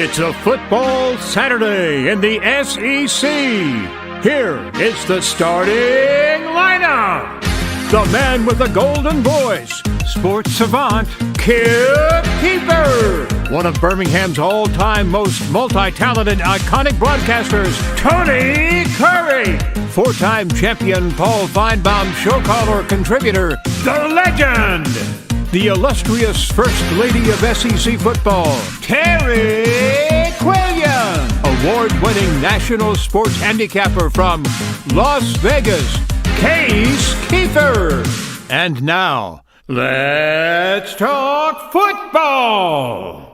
It's a football Saturday in the SEC. Here is the starting lineup. The man with the golden voice, sports savant, Keefer. One of Birmingham's all-time most multi-talented, iconic broadcasters, Tony Curry. Four-time champion Paul Feinbaum show caller contributor, the legend. The illustrious First Lady of SEC football, Terry Quillian. Award-winning national sports handicapper from Las Vegas, Keefer. And now, let's talk football.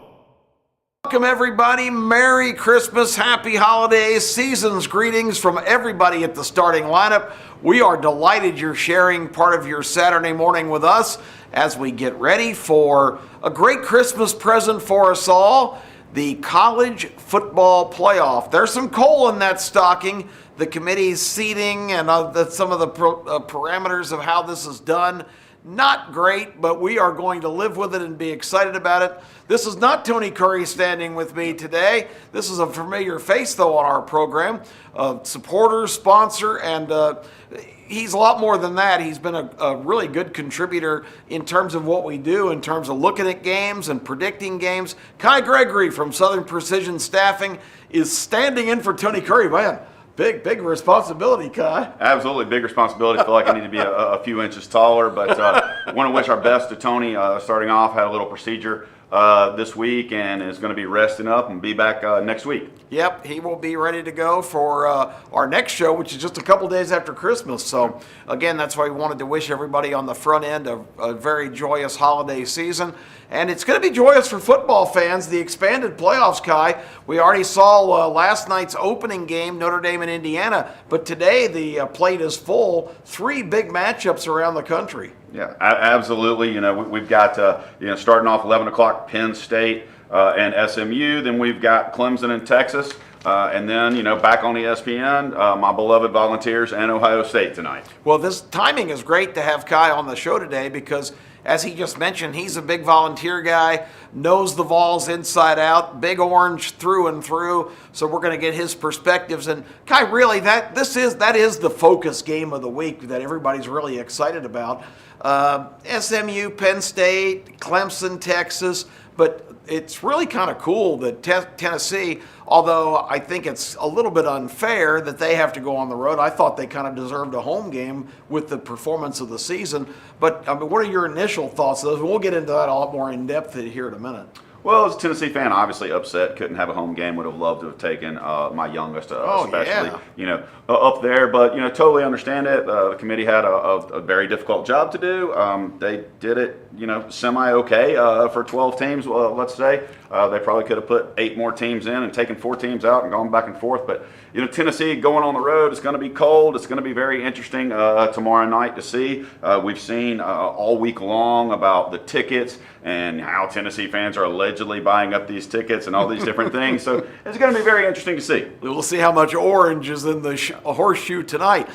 Welcome, everybody. Merry Christmas, happy holidays, season's greetings from everybody at the starting lineup. We are delighted you're sharing part of your Saturday morning with us as we get ready for a great Christmas present for us all, the college football playoff. There's some coal in that stocking. The committee's seating and some of the parameters of how this is done, not great, but we are going to live with it and be excited about it. This is not Tony Curry standing with me today. This is a familiar face, though, on our program. A supporter, sponsor, and he's a lot more than that. He's been a really good contributor in terms of what we do, in terms of looking at games and predicting games. Kai Gregory from Southern Precision Staffing is standing in for Tony Curry. Man, big responsibility, Kai. Absolutely, big responsibility. I feel like I need to be a few inches taller, but want to wish our best to Tony. Starting off, had a little procedure this week and is going to be resting up and be back next week. Yep, he will be ready to go for our next show, which is just a couple days after Christmas. So, again, that's why we wanted to wish everybody on the front end a very joyous holiday season. And it's going to be joyous for football fans, the expanded playoffs, Kai. We already saw last night's opening game, Notre Dame and Indiana, but today the plate is full. 3 big matchups around the country. Yeah, absolutely. You know, we've got, starting off 11 o'clock, Penn State and SMU. Then we've got Clemson and Texas. And then, back on ESPN, my beloved Volunteers and Ohio State tonight. Well, this timing is great to have Kai on the show today because, as he just mentioned, he's a big Volunteer guy, knows the Vols inside out, big orange through and through. So we're going to get his perspectives. And Kai, really, that is the focus game of the week that everybody's really excited about. SMU, Penn State, Clemson, Texas, but it's really kind of cool that Tennessee, although I think it's a little bit unfair that they have to go on the road. I thought they kind of deserved a home game with the performance of the season. But what are your initial thoughts of those? We'll get into that a lot more in depth here in a minute. Well, as a Tennessee fan, obviously upset. Couldn't have a home game. Would have loved to have taken my youngest, especially, up there. But, totally understand it. The committee had a very difficult job to do. They did it, semi-okay for 12 teams, let's say. They probably could have put 8 more teams in and taken 4 teams out and gone back and forth. But, Tennessee going on the road, it's going to be cold. It's going to be very interesting tomorrow night to see. We've seen all week long about the tickets and how Tennessee fans are allegedly buying up these tickets and all these different things. So it's going to be very interesting to see. We'll see how much orange is in the horseshoe tonight.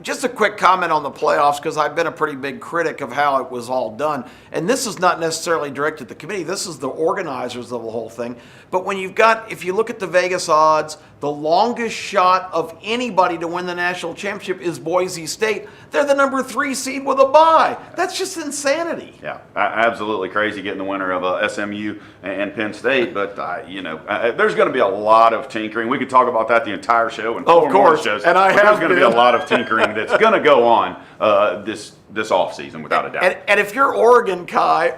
Just a quick comment on the playoffs, because I've been a pretty big critic of how it was all done. And this is not necessarily directed at the committee. This is the organizers of the whole thing. But if you look at the Vegas odds, the longest shot of anybody to win the national championship is Boise State. They're the number 3 seed with a bye. That's just insanity. Yeah, absolutely crazy getting the winner of SMU and Penn State. But, there's going to be a lot of tinkering. We could talk about that the entire show. And of course. Shows, and there's going to be a lot of tinkering that's going to go on this offseason, without a doubt. And if you're Oregon, Kai,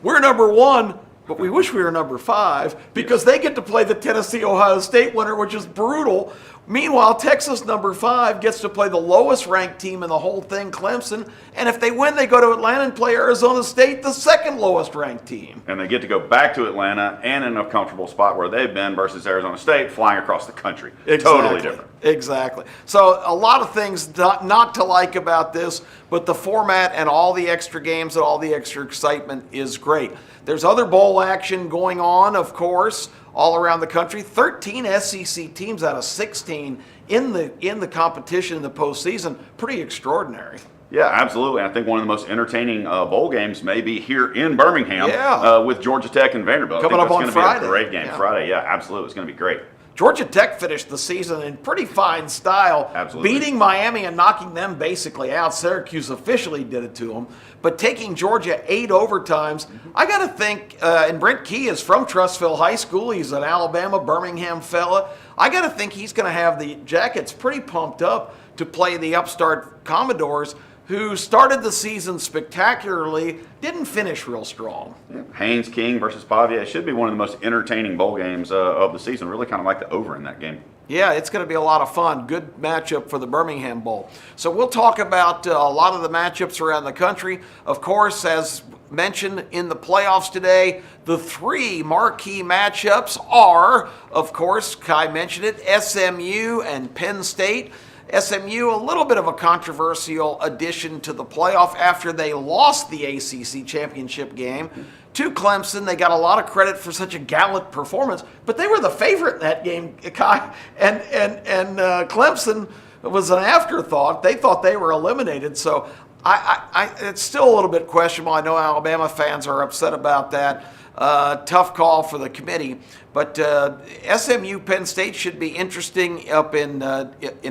we're number 1. But we wish we were number 5 because they get to play the Tennessee-Ohio State winner, which is brutal. Meanwhile, Texas, number 5, gets to play the lowest-ranked team in the whole thing, Clemson. And if they win, they go to Atlanta and play Arizona State, the second lowest-ranked team. And they get to go back to Atlanta and in a comfortable spot where they've been versus Arizona State, flying across the country. Exactly. Totally different. Exactly. So a lot of things not to like about this, but the format and all the extra games and all the extra excitement is great. There's other bowl action going on, of course, all around the country. 13 SEC teams out of 16 in the competition in the postseason. Pretty extraordinary. Yeah, absolutely. I think one of the most entertaining bowl games may be here in Birmingham with Georgia Tech and Vanderbilt. Coming up on Friday. It's going to be a great game Friday. Yeah, absolutely. It's going to be great. Georgia Tech finished the season in pretty fine style, beating Miami and knocking them basically out. Syracuse officially did it to them, but taking Georgia 8 overtimes. I got to think, and Brent Key is from Trussville High School. He's an Alabama, Birmingham fella. I got to think he's going to have the Jackets pretty pumped up to play the upstart Commodores, who started the season spectacularly, didn't finish real strong. Yeah. Haynes King versus Pavia. It should be one of the most entertaining bowl games of the season. Really kind of like the over in that game. Yeah, it's going to be a lot of fun. Good matchup for the Birmingham Bowl. So we'll talk about a lot of the matchups around the country. Of course, as mentioned in the playoffs today, the 3 marquee matchups are, of course, Kai mentioned it, SMU and Penn State. SMU, a little bit of a controversial addition to the playoff after they lost the ACC championship game to Clemson. They got a lot of credit for such a gallant performance, but they were the favorite in that game, Kai, and Clemson was an afterthought. They thought they were eliminated, so it's still a little bit questionable. I know Alabama fans are upset about that. Tough call for the committee, but SMU Penn State should be interesting up in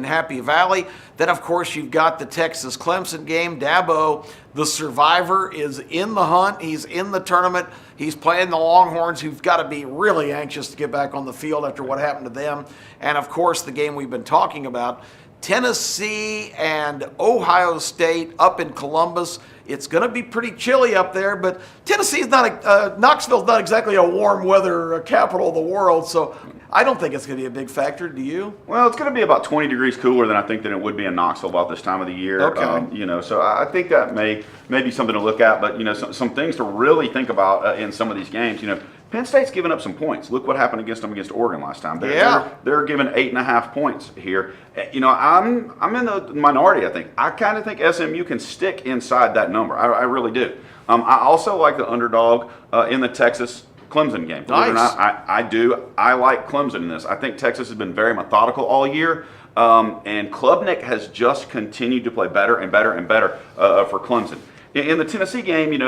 Happy Valley. Then, of course, you've got the Texas Clemson game. Dabo, the survivor, is in the hunt. He's in the tournament. He's playing the Longhorns, who've got to be really anxious to get back on the field after what happened to them. And, of course, the game we've been talking about, Tennessee and Ohio State up in Columbus. It's going to be pretty chilly up there, but Tennessee's not Knoxville's not exactly a warm weather capital of the world, so I don't think it's going to be a big factor. Do you? Well, it's going to be about 20 degrees cooler than I think than it would be in Knoxville about this time of the year. Okay. So I think that may be something to look at, but some things to really think about in some of these games. Penn State's given up some points. Look what happened against them against Oregon last time. They're given 8.5 points here. I'm in the minority, I think. I kind of think SMU can stick inside that number. I really do. I also like the underdog in the Texas Clemson game. Believe it or not, I do. I like Clemson in this. I think Texas has been very methodical all year. And Klubnik has just continued to play better and better and better for Clemson. In the Tennessee game,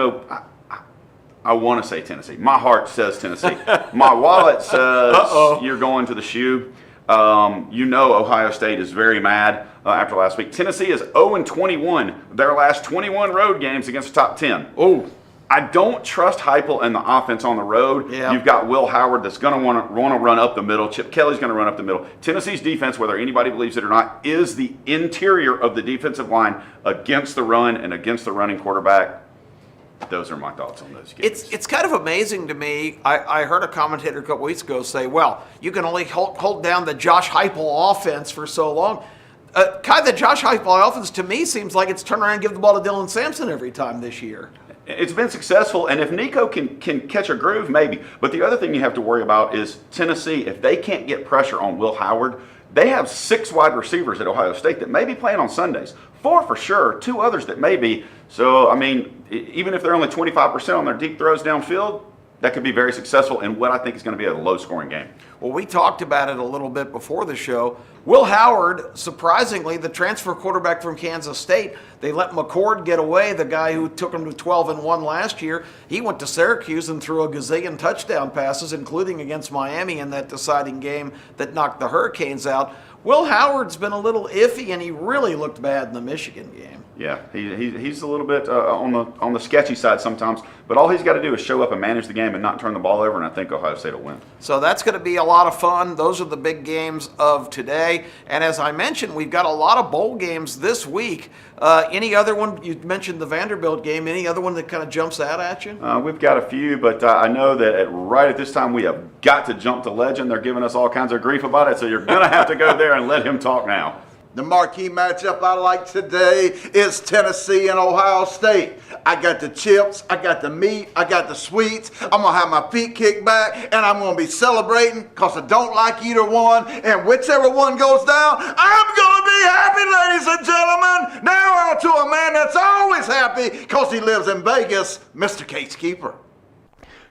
I want to say Tennessee. My heart says Tennessee. My wallet says you're going to the shoe. Ohio State is very mad after last week. Tennessee is 0-21 their last 21 road games against the top 10. Oh, I don't trust Heupel and the offense on the road. Yeah. You've got Will Howard that's going to want to run up the middle. Chip Kelly's going to run up the middle. Tennessee's defense, whether anybody believes it or not, is the interior of the defensive line against the run and against the running quarterback. Those are my thoughts on those games. It's kind of amazing to me. I heard a commentator a couple weeks ago say, well, you can only hold down the Josh Heupel offense for so long. The Josh Heupel offense, to me, seems like it's turn around and give the ball to Dylan Sampson every time this year. It's been successful, and if Nico can catch a groove, maybe. But the other thing you have to worry about is Tennessee. If they can't get pressure on Will Howard, they have 6 wide receivers at Ohio State that may be playing on Sundays. 4 for sure, 2 others that may be. So, even if they're only 25% on their deep throws downfield, that could be very successful in what I think is going to be a low-scoring game. Well, we talked about it a little bit before the show. Will Howard, surprisingly, the transfer quarterback from Kansas State, they let McCord get away, the guy who took them to 12-1 last year. He went to Syracuse and threw a gazillion touchdown passes, including against Miami in that deciding game that knocked the Hurricanes out. Will Howard's been a little iffy, and he really looked bad in the Michigan game. Yeah, he's a little bit on the sketchy side sometimes, but all he's got to do is show up and manage the game and not turn the ball over, and I think Ohio State will win. So that's going to be a lot of fun. Those are the big games of today. And as I mentioned, we've got a lot of bowl games this week. Any other one? You mentioned the Vanderbilt game. Any other one that kind of jumps out at you? We've got a few, but I know that right at this time we have got to jump to Legend. They're giving us all kinds of grief about it, so you're going to have to go there and let him talk now. The marquee matchup I like today is Tennessee and Ohio State. I got the chips, I got the meat, I got the sweets. I'm going to have my feet kicked back, and I'm going to be celebrating because I don't like either one. And whichever one goes down, I'm going to be happy, ladies and gentlemen. Now on to a man that's always happy because he lives in Vegas, Mr. Keefer.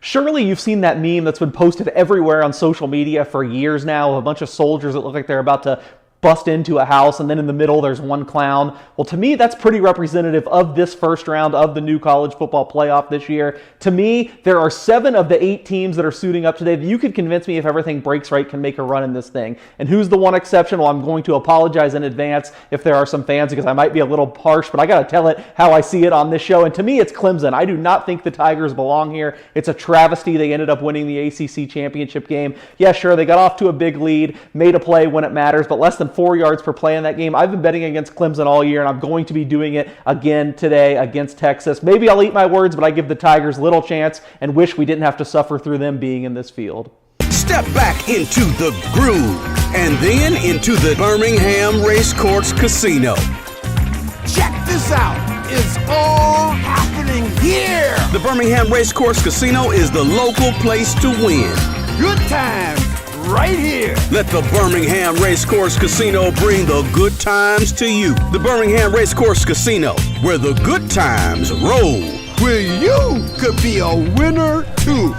Surely you've seen that meme that's been posted everywhere on social media for years now of a bunch of soldiers that look like they're about to bust into a house, and then in the middle there's one clown. Well, to me, that's pretty representative of this first round of the new college football playoff this year. To me, there are 7 of the 8 teams that are suiting up today that you could convince me, if everything breaks right, can make a run in this thing. And who's the one exception? Well, I'm going to apologize in advance if there are some fans, because I might be a little harsh, but I got to tell it how I see it on this show. And to me, it's Clemson. I do not think the Tigers belong here. It's a travesty they ended up winning the ACC championship game. Yeah, sure, they got off to a big lead, made a play when it matters, but less than 4 yards per play in that game. I've been betting against Clemson all year, and I'm going to be doing it again today against Texas. Maybe I'll eat my words, but I give the Tigers little chance and wish we didn't have to suffer through them being in this field. Step back into the groove and then into the Birmingham Racecourse Casino. Check this out. It's all happening here. The Birmingham Racecourse Casino is the local place to win. Good times right here. Let the Birmingham Racecourse Casino bring the good times to you. The Birmingham Racecourse Casino, where the good times roll. Where you could be a winner too.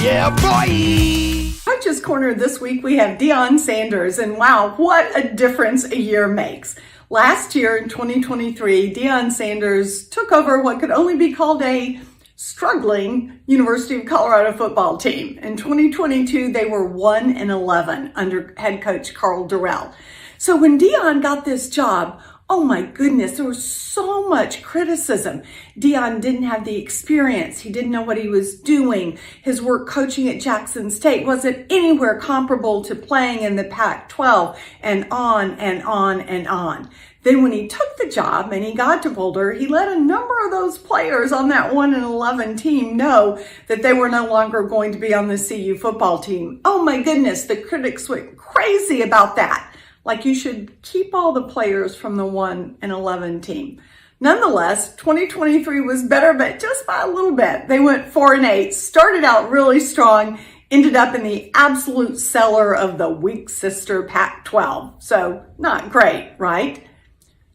Yeah, boy! Coach's Corner this week, we have Deion Sanders, and wow, what a difference a year makes. Last year in 2023, Deion Sanders took over what could only be called a struggling University of Colorado football team. In 2022, they were 1-11 under head coach Karl Dorrell. So when Deion got this job, oh my goodness, there was so much criticism. Deion didn't have the experience. He didn't know what he was doing. His work coaching at Jackson State wasn't anywhere comparable to playing in the Pac-12, and on and on and on. Then when he took the job and he got to Boulder, he let a number of those players on that 1-11 team know that they were no longer going to be on the CU football team. Oh my goodness, the critics went crazy about that. Like, you should keep all the players from the 1-11 team. Nonetheless, 2023 was better, but just by a little bit. They went 4-8, started out really strong, ended up in the absolute cellar of the weak sister Pac-12. So not great, right?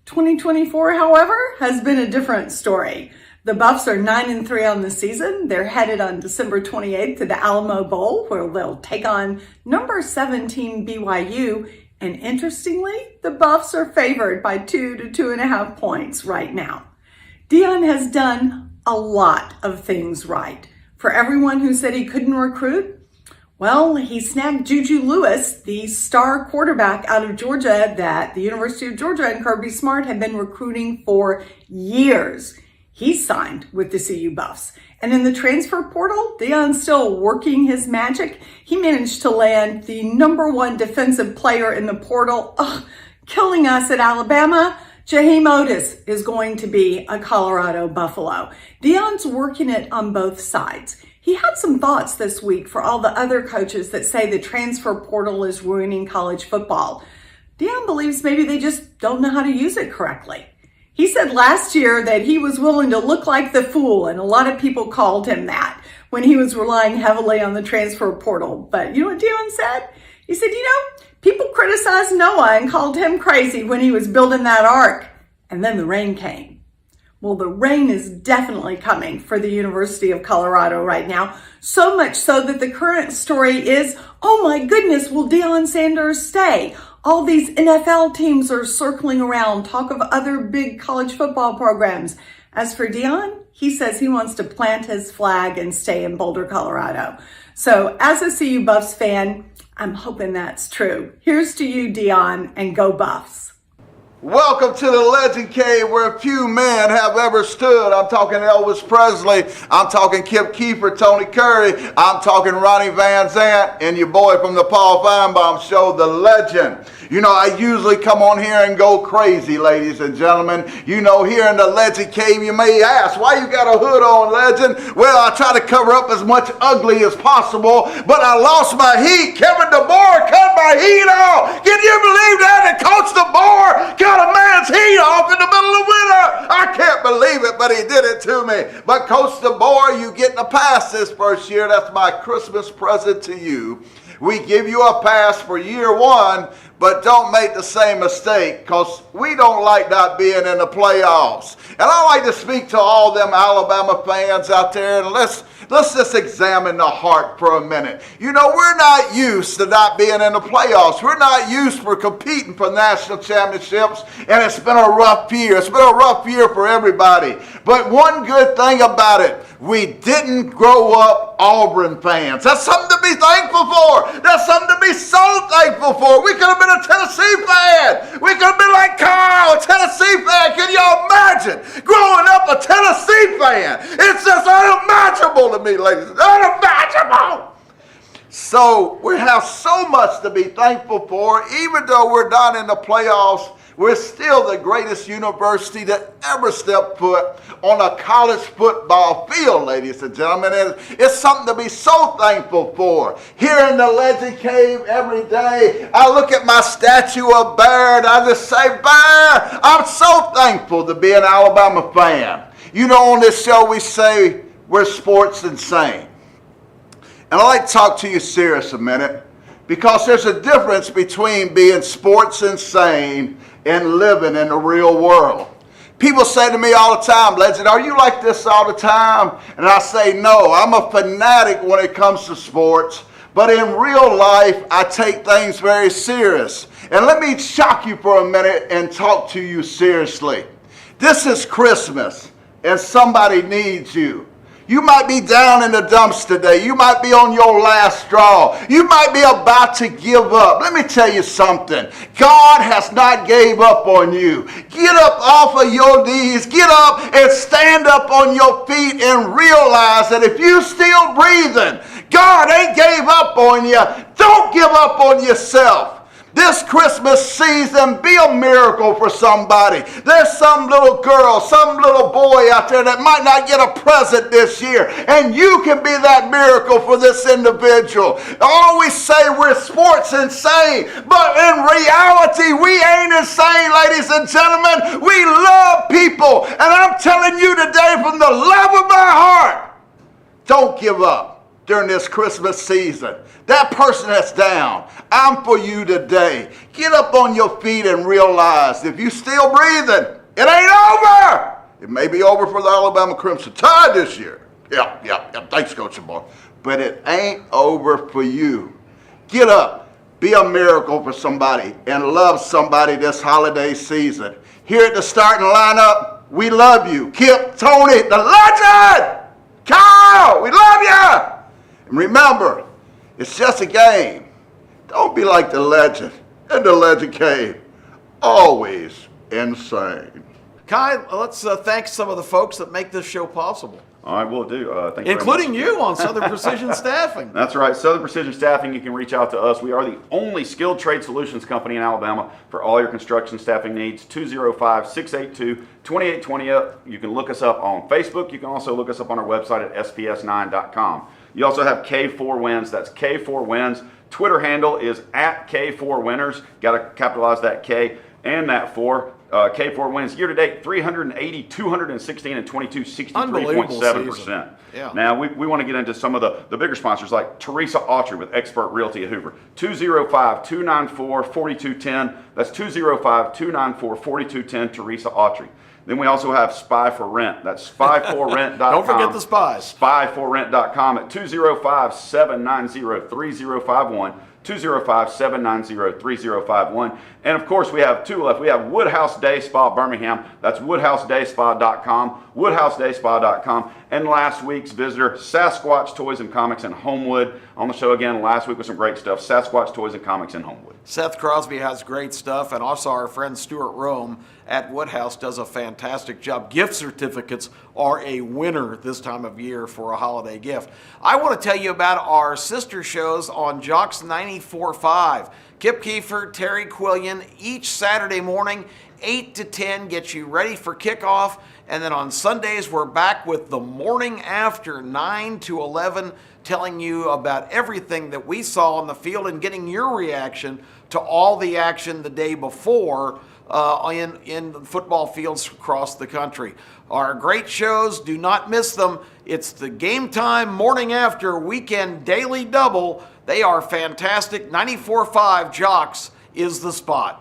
2024, however, has been a different story. The Buffs are 9-3 on the season. They're headed on December 28th to the Alamo Bowl, where they'll take on number 17 BYU. And interestingly, the Buffs are favored by 2 to 2.5 points right now. Deion has done a lot of things right. For everyone who said he couldn't recruit, well, he snagged Juju Lewis, the star quarterback out of Georgia that the University of Georgia and Kirby Smart have been recruiting for years. He's signed with the CU Buffs. And in the transfer portal, Deion's still working his magic. He managed to land the number 1 defensive player in the portal, killing us at Alabama. Jaheim Otis is going to be a Colorado Buffalo. Deion's working it on both sides. He had some thoughts this week for all the other coaches that say the transfer portal is ruining college football. Deion believes maybe they just don't know how to use it correctly. He said last year that he was willing to look like the fool, and a lot of people called him that when he was relying heavily on the transfer portal. But you know what Deion said? He said, people criticized Noah and called him crazy when he was building that ark. And then the rain came. Well, the rain is definitely coming for the University of Colorado right now. So much so that the current story is, oh my goodness, will Deion Sanders stay? All these NFL teams are circling around, talk of other big college football programs. As for Deion, he says he wants to plant his flag and stay in Boulder, Colorado. So as a CU Buffs fan, I'm hoping that's true. Here's to you, Deion, and go Buffs. Welcome to the Legend Cave, where few men have ever stood. I'm talking Elvis Presley. I'm talking Keefer, Tony Curry. I'm talking Ronnie Van Zant, and your boy from the Paul Feinbaum Show, the Legend. I usually come on here and go crazy, ladies and gentlemen. Here in the Legend Cave, you may ask, why you got a hood on, Legend? Well, I try to cover up as much ugly as possible, but I lost my heat. Kevin DeBoer cut my heat off. Can you believe that? And Coach DeBoer cut a man's heat off in the middle of winter. I can't believe it, but he did it to me. But Coach DeBoer, you getting a pass this first year. That's my Christmas present to you. We give you a pass for year 1, but don't make the same mistake, because we don't like not being in the playoffs. And I like to speak to all them Alabama fans out there, and let's just examine the heart for a minute. You know, we're not used to not being in the playoffs. We're not used for competing for national championships, and it's been a rough year. It's been a rough year for everybody. But one good thing about it, we didn't grow up Auburn fans. That's something to be thankful for. That's something to be so thankful for. We could have been a Tennessee fan. We could have been like Carl, a Tennessee fan. Can y'all imagine growing up a Tennessee fan? It's just unimaginable to me, ladies. Unimaginable. So we have so much to be thankful for. Even though we're not in the playoffs, we're still the greatest university that ever stepped foot on a college football field, ladies and gentlemen. And it's something to be so thankful for. Here in the Legend Cave every day, I look at my statue of Bear and I just say, Bear, I'm so thankful to be an Alabama fan. You know, on this show we say we're sports insane. And I'd like to talk to you serious a minute, because there's a difference between being sports insane and living in the real world. People say to me all the time, Legend, are you like this all the time? And I say, no, I'm a fanatic when it comes to sports. But in real life, I take things very serious. And let me shock you for a minute and talk to you seriously. This is Christmas, and somebody needs you. You might be down in the dumps today. You might be on your last straw. You might be about to give up. Let me tell you something. God has not gave up on you. Get up off of your knees. Get up and stand up on your feet and realize that if you're still breathing, God ain't gave up on you. Don't give up on yourself. This Christmas season, be a miracle for somebody. There's some little girl, some little boy out there that might not get a present this year, and you can be that miracle for this individual. I always say we're sports insane, but in reality, we ain't insane, ladies and gentlemen. We love people, and I'm telling you today from the love of my heart, don't give up during this Christmas season. That person that's down, I'm for you today. Get up on your feet and realize if you're still breathing, it ain't over. It may be over for the Alabama Crimson Tide this year. Yeah. Thanks, Coach Moore. But it ain't over for you. Get up. Be a miracle for somebody and love somebody this holiday season. Here at the starting lineup, we love you. Kip, Tony, the legend. Kyle, we love you. And remember, it's just a game. Don't be like the legend in the Legend Cave. Always insane. Kai, let's thank some of the folks that make this show possible. All right, we'll do. Thank you including you on Southern Precision Staffing. That's right. Southern Precision Staffing, you can reach out to us. We are the only skilled trade solutions company in Alabama for all your construction staffing needs. 205-682-2820. You can look us up on Facebook. You can also look us up on our website at sps9.com. You also have K4Wins. That's K4Wins. Twitter handle is at K4Winners. Got to capitalize that K and that 4. K4 wins year to date 380, 216, and 22, 63.7%. Yeah. Now, we want to get into some of the bigger sponsors like Teresa Autry with Expert Realty at Hoover. 205-294-4210. That's 205-294-4210, Teresa Autry. Then we also have Spy for Rent. That's spyforrent.com. Don't forget the spies. Spyforrent.com at 205-790-3051. 205-790-3051. And of course, we have two left. We have Woodhouse Day Spa Birmingham. That's woodhousedayspa.com, woodhousedayspa.com. And last week's visitor, Sasquatch Toys and Comics in Homewood. On the show again last week with some great stuff. Sasquatch Toys and Comics in Homewood. Seth Crosby has great stuff, and also our friend Stuart Rome at Woodhouse does a fantastic job. Gift certificates are a winner this time of year for a holiday gift. I want to tell you about our sister shows on Jocks 94.5. Kip Keefer, Terry Quillian, each Saturday morning, 8 to 10, gets you ready for kickoff. And then on Sundays, we're back with the morning after, 9 to 11, telling you about everything that we saw on the field and getting your reaction to all the action the day before in football fields across the country. Our great shows, do not miss them. It's the Game Time Morning After Weekend Daily Double. They are fantastic. 94.5 Jocks is the spot.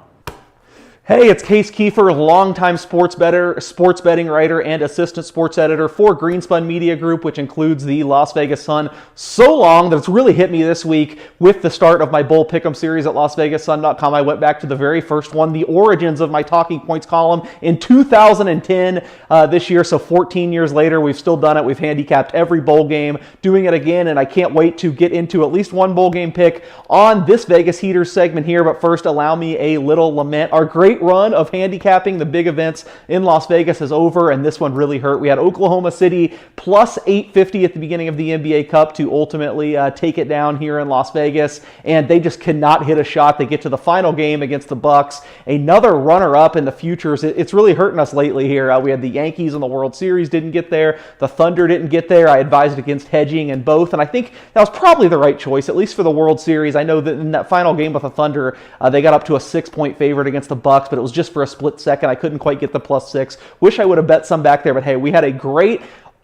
Hey, it's Case Keefer, longtime sports betting writer, and assistant sports editor for Greenspun Media Group, which includes the Las Vegas Sun. So long that it's really hit me this week with the start of my Bull Pick'em series at LasVegasSun.com. I went back to the very first one, the origins of my Talking Points column in 2010 this year. So 14 years later, we've still done it. We've handicapped every bowl game, doing it again, and I can't wait to get into at least one bowl game pick on this Vegas Heaters segment here. But first, allow me a little lament. Our great run of handicapping the big events in Las Vegas is over, and this one really hurt. We had Oklahoma City plus 850 at the beginning of the NBA Cup to ultimately take it down here in Las Vegas, and they just cannot hit a shot. They get to the final game against the Bucks, another runner-up in the futures. It's really hurting us lately here. We had the Yankees in the World Series, didn't get there. The Thunder didn't get there. I advised against hedging in both, and I think that was probably the right choice, at least for the World Series. I know that in that final game with the Thunder, they got up to a 6-point favorite against the Bucks, but it was just for a split second. I couldn't quite get the +6. Wish I would have bet some back there, but hey, we had a great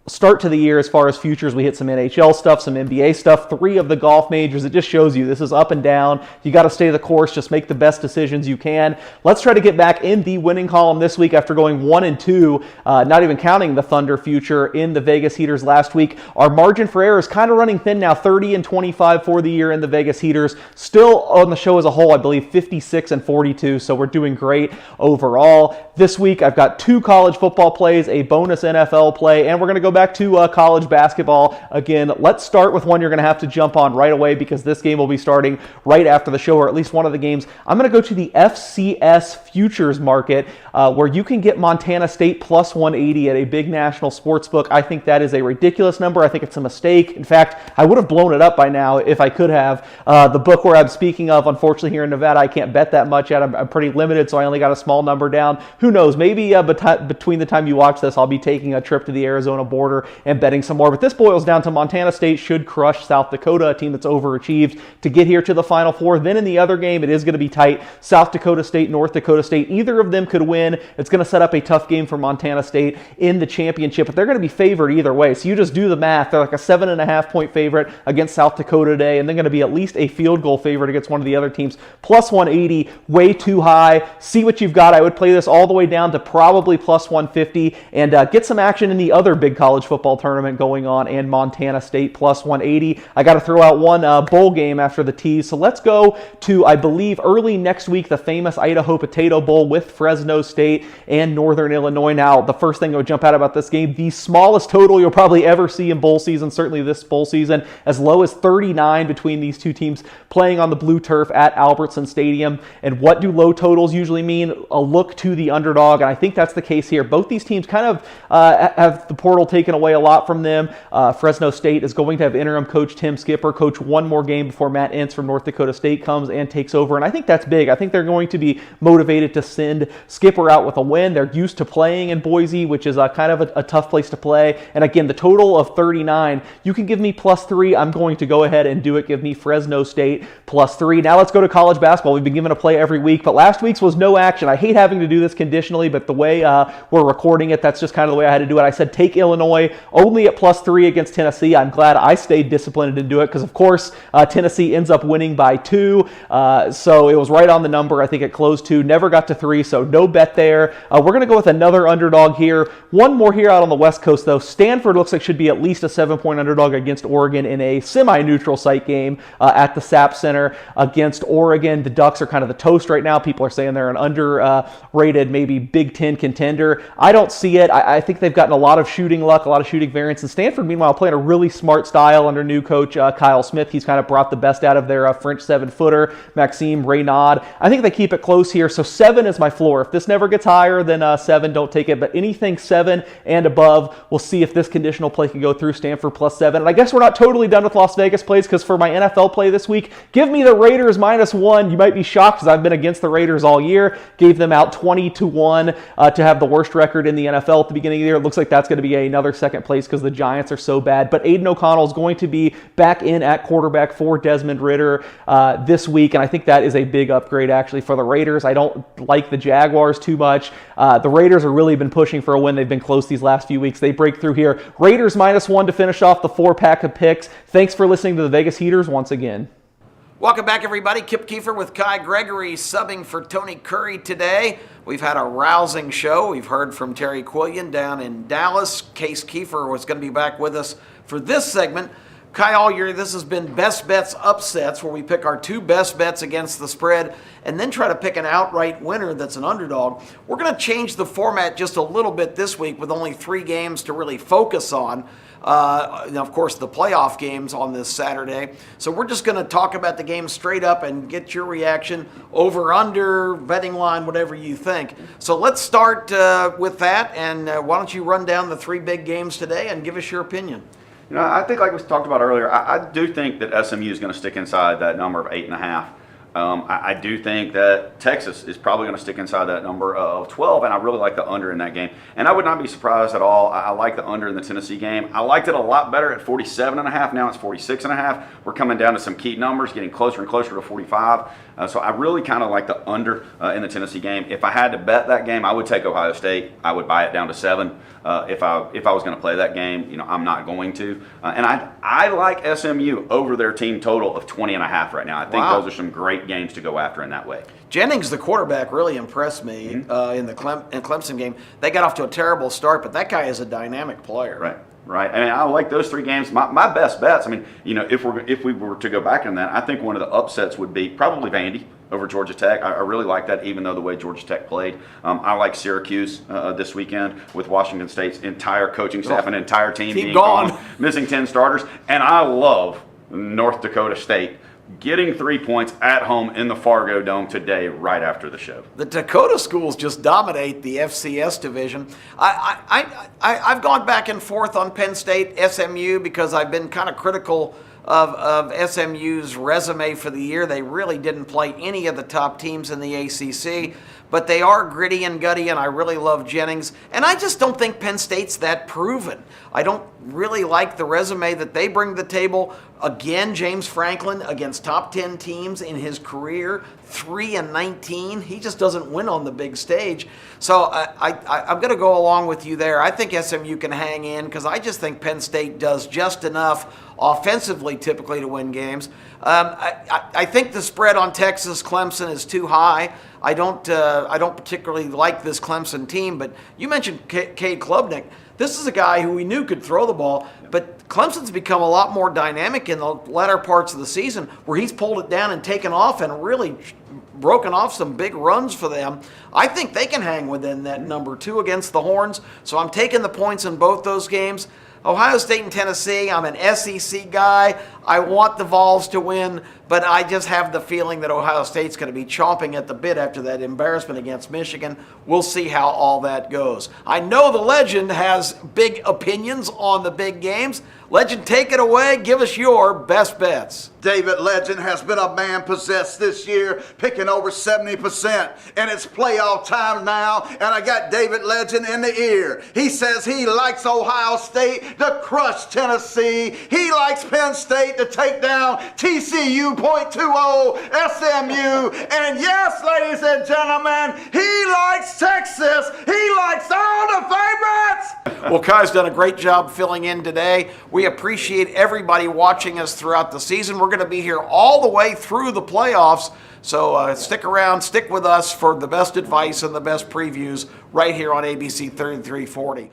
start to the year as far as futures. We hit some NHL stuff, some NBA stuff, 3 of the golf majors. It just shows you this is up and down. You got to stay the course. Just make the best decisions you can. Let's try to get back in the winning column this week after going 1-2, not even counting the Thunder future in the Vegas Heaters last week. Our margin for error is kind of running thin now, 30-25 for the year in the Vegas Heaters. Still on the show as a whole, I believe 56-42, so we're doing great overall. This week, I've got 2 college football plays, a bonus NFL play, and we're going to go back to college basketball. Again, let's start with one you're going to have to jump on right away because this game will be starting right after the show, or at least one of the games. I'm going to go to the FCS futures market where you can get Montana State plus 180 at a big national sports book. I think that is a ridiculous number. I think it's a mistake. In fact, I would have blown it up by now if I could have. The book where I'm speaking of, unfortunately here in Nevada, I can't bet that much yet. I'm pretty limited, so I only got a small number down. Who knows? Maybe between the time you watch this, I'll be taking a trip to the Arizona border and betting some more. But this boils down to Montana State should crush South Dakota, a team that's overachieved to get here to the Final Four. Then in the other game, it is going to be tight. South Dakota State, North Dakota State, either of them could win. It's going to set up a tough game for Montana State in the championship, but they're going to be favored either way. So you just do the math. They're like a 7.5-point favorite against South Dakota today, and they're going to be at least a field goal favorite against one of the other teams. Plus 180, way too high. See what you've got. I would play this all the way down to probably plus 150 and get some action in the other big college football tournament going on, and Montana State plus 180. I got to throw out one bowl game after the tease. So let's go to, I believe, early next week, the famous Idaho Potato Bowl with Fresno State and Northern Illinois. Now, the first thing that would jump out about this game, the smallest total you'll probably ever see in bowl season, certainly this bowl season, as low as 39 between these two teams playing on the blue turf at Albertson Stadium. And what do low totals usually mean? A look to the underdog, and I think that's the case here. Both these teams kind of have the portal taken away a lot from them. Fresno State is going to have interim coach Tim Skipper coach one more game before Matt Entz from North Dakota State comes and takes over, and I think that's big. I think they're going to be motivated to send Skipper out with a win. They're used to playing in Boise, which is kind of a tough place to play, and again, the total of 39, you can give me plus 3. I'm going to go ahead and do it. Give me Fresno State plus 3. Now let's go to college basketball. We've been given a play every week, but last week's was no action. I hate having to do this conditionally, but the way we're recording it, that's just kind of the way I had to do it. I said take Illinois only at plus 3 against Tennessee. I'm glad I stayed disciplined to do it because, of course, Tennessee ends up winning by 2. So it was right on the number. I think it closed 2, never got to 3, so no bet there. We're going to go with another underdog here. One more here out on the West Coast, though. Stanford looks like should be at least a 7-point underdog against Oregon in a semi-neutral site game at the SAP Center against Oregon. The Ducks are kind of the toast right now. People are saying they're an underrated, maybe Big Ten contender. I don't see it. I think they've gotten a lot of shooting luck, a lot of shooting variance. And Stanford, meanwhile, playing a really smart style under new coach Kyle Smith. He's kind of brought the best out of their French 7-footer, Maxime Reynaud. I think they keep it close here. So 7 is my floor. If this never gets higher than 7, don't take it. But anything 7 and above, we'll see if this conditional play can go through. Stanford plus 7. And I guess we're not totally done with Las Vegas plays because for my NFL play this week, give me the Raiders minus 1. You might be shocked because I've been against the Raiders all year. Gave them out 20-1 to have the worst record in the NFL at the beginning of the year. It looks like that's going to be another second place because the Giants are so bad. But Aiden O'Connell is going to be back in at quarterback for Desmond Ridder this week, and I think that is a big upgrade actually for the Raiders. I don't like the Jaguars too much. The Raiders have really been pushing for a win. They've been close these last few weeks. They break through here. Raiders minus 1 to finish off the 4-pack of picks. Thanks for listening to the Vegas Heaters once again. Welcome back, everybody. Kip Keefer with Kai Gregory subbing for Tony Curry today. We've had a rousing show. We've heard from Terry Quillian down in Dallas. Case Keefer was going to be back with us for this segment. Kai, all year, this has been Best Bets Upsets, where we pick our 2 best bets against the spread and then try to pick an outright winner that's an underdog. We're going to change the format just a little bit this week with only 3 games to really focus on. And of course, the playoff games on this Saturday. So we're just going to talk about the game straight up and get your reaction, over, under, betting line, whatever you think. So let's start with that. And why don't you run down the 3 big games today and give us your opinion? You know, I think like we talked about earlier, I do think that SMU is going to stick inside that number of 8.5. I do think that Texas is probably going to stick inside that number of 12, and I really like the under in that game. And I would not be surprised at all. I like the under in the Tennessee game. I liked it a lot better at 47.5. Now it's 46.5. We're coming down to some key numbers, getting closer and closer to 45. So I really kind of like the under in the Tennessee game. If I had to bet that game, I would take Ohio State. I would buy it down to 7. If I was going to play that game, you know, I'm not going to. And I like SMU over their team total of 20.5 right now. I think those are some great games to go after in that way. Jennings, the quarterback, really impressed me in the Clemson game. They got off to a terrible start, but that guy is a dynamic player. Right. I mean, I like those 3 games. My best bets, I mean, you know, if we were to go back in that, I think one of the upsets would be probably Vandy over Georgia Tech. I really like that, even though the way Georgia Tech played. I like Syracuse this weekend with Washington State's entire coaching staff and entire team being gone, missing 10 starters. And I love North Dakota State getting 3 points at home in the Fargo Dome today, right after the show. The Dakota schools just dominate the FCS division. I've gone back and forth on Penn State, SMU, because I've been kind of critical of SMU's resume for the year. They really didn't play any of the top teams in the ACC, but they are gritty and gutty, and I really love Jennings. And I just don't think Penn State's that proven. I don't really like the resume that they bring to the table. Again, James Franklin against top 10 teams in his career, 3-19. He just doesn't win on the big stage. So I'm going to go along with you there. I think SMU can hang in because I just think Penn State does just enough offensively typically to win games. I think the spread on Texas Clemson is too high. I don't particularly like this Clemson team, but you mentioned Cade Klubnik. This is a guy who we knew could throw the ball, but Clemson's become a lot more dynamic in the latter parts of the season where he's pulled it down and taken off and really broken off some big runs for them. I think they can hang within that number 2 against the Horns, so I'm taking the points in both those games. Ohio State and Tennessee, I'm an SEC guy. I want the Vols to win, but I just have the feeling that Ohio State's going to be chomping at the bit after that embarrassment against Michigan. We'll see how all that goes. I know the Legend has big opinions on the big games. Legend, take it away. Give us your best bets. David Legend has been a man possessed this year, picking over 70%. And it's playoff time now, and I got David Legend in the ear. He says he likes Ohio State to crush Tennessee. He likes Penn State to take down TCU .20 SMU. And yes, ladies and gentlemen, he likes Texas. He likes all the favorites. Well, Kai's done a great job filling in today. We appreciate everybody watching us throughout the season. We're going to be here all the way through the playoffs. So stick around, stick with us for the best advice and the best previews right here on ABC 3340.